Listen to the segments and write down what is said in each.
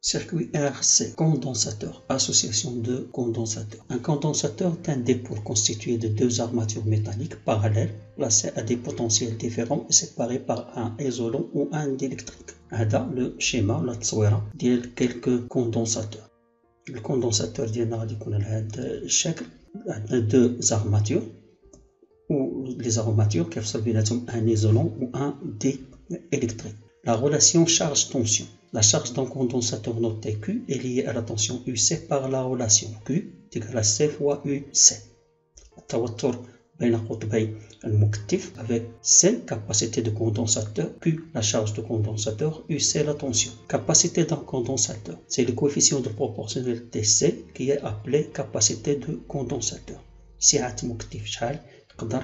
Circuit RC, condensateur, association de condensateurs. Un condensateur est un dépôt constitué de deux armatures métalliques parallèles placées à des potentiels différents et séparées par un isolant ou un diélectrique. هذا le schéma la تصويرة ديال quelques condensateurs. Le condensateur ديالنا غادي يكون على هذا الشكل. عندنا deux armatures ou les armatures كيفصل بيناتهم un isolant ou un diélectrique. La relation charge-tension. La charge d'un condensateur noté Q est liée à la tension UC par la relation Q égale à C fois UC. التوتر بين قطبي المكتف avec C, capacité de condensateur, Q, la charge de condensateur, UC, la tension. Capacité d'un condensateur, c'est le coefficient de proportionnalité C qui est appelé capacité de condensateur. سعة مكتف شحال يقدر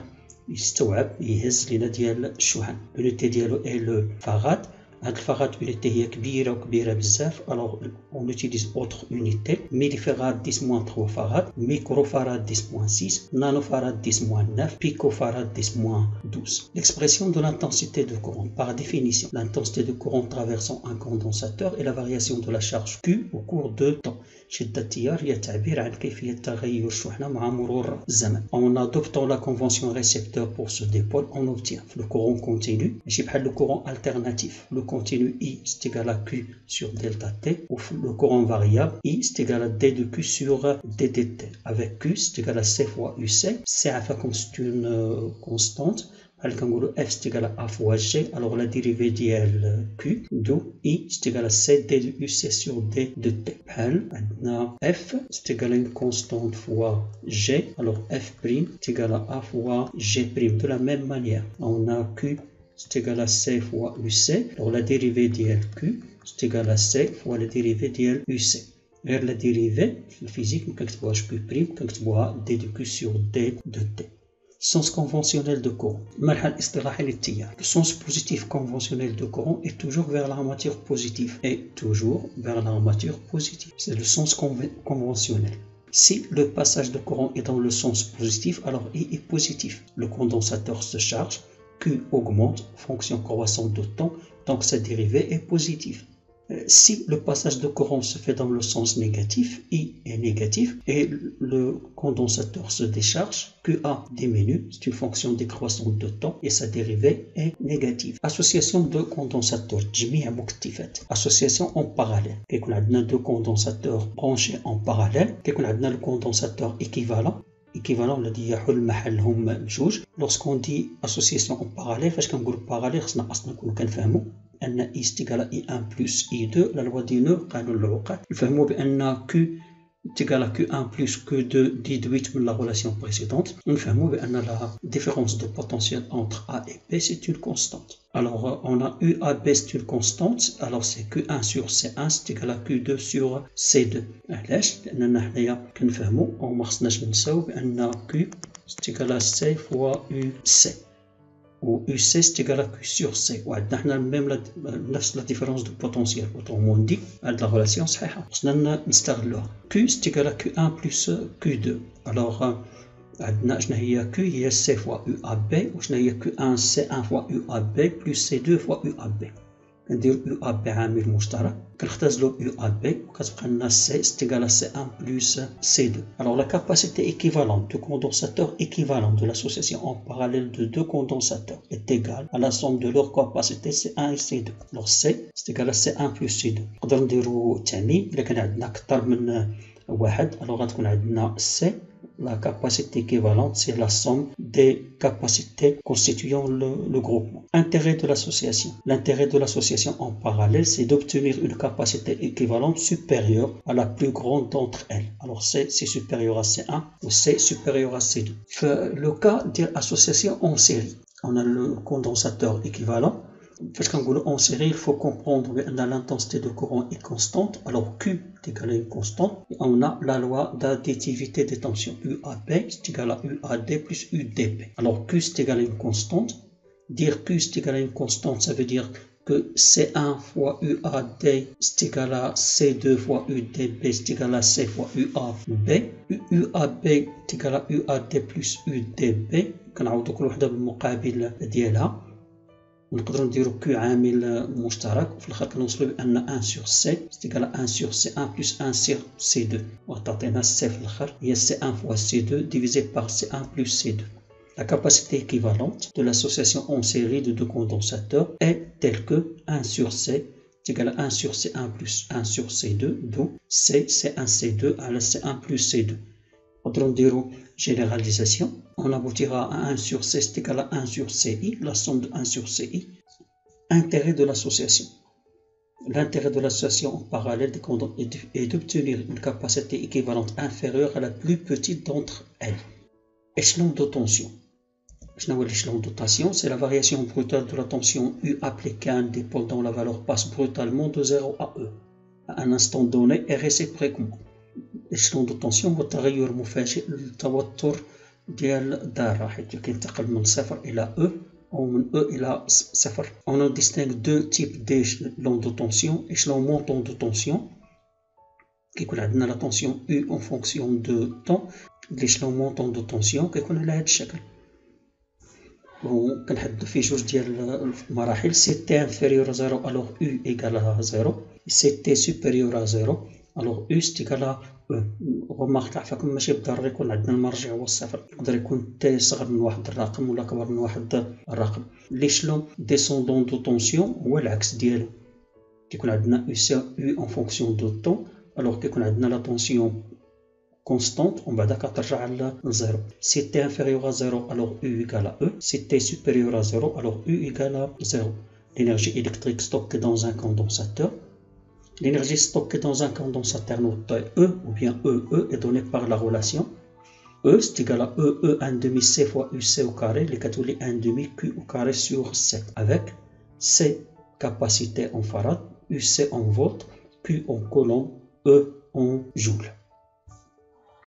يستوعب يهز لنا ديال الشحن. l'unité ديالو est le farad. هاد الفاراد unité هي كبيرة وكبيرة بزاف. alors on utilise autre unité. millifarad 10-3 farad, microfarad 10-6, nanofarad 10-9, picofarad 10-12. L'expression de l'intensité de courant. Par définition, l'intensité de courant traversant un condensateur est la variation de la charge Q au cours de temps. شدة التيار هي تعبير عن كيفية تغير الشحنة مع مرور الزمن. En adoptant la convention récepteur pour ce dipôle, on obtient le courant continu, ماشي بحال le courant alternatif. Le continu I c'est égal à Q sur delta T, ou le courant variable I c'est égal à D de Q sur D dt. Avec Q c'est égal à C fois UC. C comme c'est une constante. F c'est égal à A fois G, alors la dérivée d'IL Q, d'où I c'est égal à C D de UC sur D de T. F c'est égal à une constante fois G, alors F' c'est égal à A fois G'. De la même manière, on a Q c'est égal à C fois UC, alors la dérivée d'IL Q c'est égal à C fois la dérivée d'IL UC. غير la dérivée, la physique, ممكن نكتبوها Q', ممكن نكتبوها D de Q sur D de T. Sens conventionnel de courant. Le sens positif conventionnel de courant est toujours vers l'armature positive. C'est le sens conventionnel. Si le passage de courant est dans le sens positif, alors I est positif. Le condensateur se charge, Q augmente, fonction croissante de temps, donc sa dérivée est positive. Si le passage de courant se fait dans le sens négatif, I est négatif et le condensateur se décharge, QA diminue, c'est une fonction décroissante de temps et sa dérivée est négative. Association de condensateurs, جميع مكتفات. Association en parallèle. كيكون عندنا deux condensateurs branchés en parallèle. كيكون عندنا le condensateur équivalent الذي يحل محلهم بجوج. Lorsqu'on dit association en parallèle, فاش كنقولوا parallèle خصنا اصلا نكونوا كنفهموا أن I est égal à I1 plus I2, la loi des nœuds, قانون العقد. نفهموا بأن Q est égal à Q1 plus Q2 déduite من la relation précédente. نفهموا بأن la différence de potentiel entre A et B c'est une constante. Alors on a UAB c'est une constante, alors c'est Q1 sur C1 c'est égal à Q2 sur C2. علاش؟ لأننا حنايا كنفهموا أو ما خصناش ننساو بأن Q c'est égal à C fois UC. ou UC c'est égal à Q sur C. وعندنا même نفس la différence de potentiel. Autrement dit, هاد la relation صحيحة. خصنا نستغلوها. Q c'est égal à Q1 plus Q2. Alors عندنا شنو هي Q هي C fois UAB وشنو هي Q1 C1 fois UAB plus C2 fois UAB. كنديرو UAB عامل مشترك كنختزلو UAB وكتبقى لنا C c'est égal à C1 plus C2. Alors la capacité équivalente de condensateur équivalent de l'association en parallèle de deux condensateurs est égale à la somme de leur capacité C1 et C2. Alors C c'est égal à C1 plus C2. نقدر نديرو تعميم إلا كان عندنا أكثر من واحد. Alors غتكون عندنا C. La capacité équivalente, c'est la somme des capacités constituant le groupement. Intérêt de l'association. L'intérêt de l'association en parallèle, c'est d'obtenir une capacité équivalente supérieure à la plus grande d'entre elles. Alors C, c'est supérieur à C1 ou C supérieur à C2. Le cas de l'association en série, on a le condensateur équivalent. Parce qu'en en série, il faut comprendre que l'intensité de courant est constante. Alors Q est égal à une constante. Et on a la loi d'additivité des tensions. UAB c'est égal à UAD plus UDP. Alors Q c'est égal à une constante. Dire Q c'est égal à une constante, ça veut dire que C1 fois UAD c'est égal à C2 fois UDB c'est égal à C fois UAB. UAB c'est égal à UAD plus UDB. كنعوضو كل وحدة بالمقابل ديالها. ونقدروا نديرو Q عامل مشترك وفي الاخر كنوصلوا بان 1 sur C c'est égal à 1 sur C1 plus 1 sur C2 وتعطينا C في الاخر هي C1 fois C2 divisé par C1 plus C2. La capacité équivalente de l'association en série de deux condensateurs est telle que 1 sur C est égal à 1 sur C1 plus 1 sur C2, d'où C, C1, C2 à la C1 plus C2. On dira généralisation, on aboutira à 1 sur C est égal à 1 sur CI, la somme de 1 sur CI. Intérêt de l'association. L'intérêt de l'association en parallèle est d'obtenir une capacité équivalente inférieure à la plus petite d'entre elles. Échelon de tension. L'échelon de tension, c'est la variation brutale de la tension U appliquée à un dipôle dont la valeur passe brutalement de 0 à E à un instant donné et réciproquement. L'échelon de tension هو التغير المفاجئ للتوتر ديال الذرة حيث كينتقل من صفر إلى E أو من E إلى صفر. On distingue deux types d'échelons de tension. Échelon montant de tension كيكون عندنا la tension U en fonction de temps. L'échelon montant de tension كيكون على هذا الشكل. وكنحددو فيه جوج ديال المراحل. Si T inférieur à 0 alors U égale à 0. Si T supérieur à 0 alors U c'est égal à E. وماخ عفاكم ماشي بالضروري يكون عندنا المرجع هو الصفر، يقدر يكون T صغر من واحد الرقم ولا كبر من واحد الرقم. ليشلون ديسوندون دو طونسيون هو العكس ديالو، كيكون عندنا U en fonction de temps alors كيكون عندنا لا طونسيون constante ومن بعد كترجع على 0. Si T inférieur à 0 alors U égale à E. Si T supérieur à 0 alors U égale à 0. L'énergie électrique stockée dans un condensateur. L'énergie stockée dans un condensateur noté E ou bien EE est donnée par la relation E c'est égal à EE 1 demi C fois UC au carré, les catholiques 1 demi Q au carré sur C, avec C capacité en farad, UC en volts, Q en coulomb, E en joule.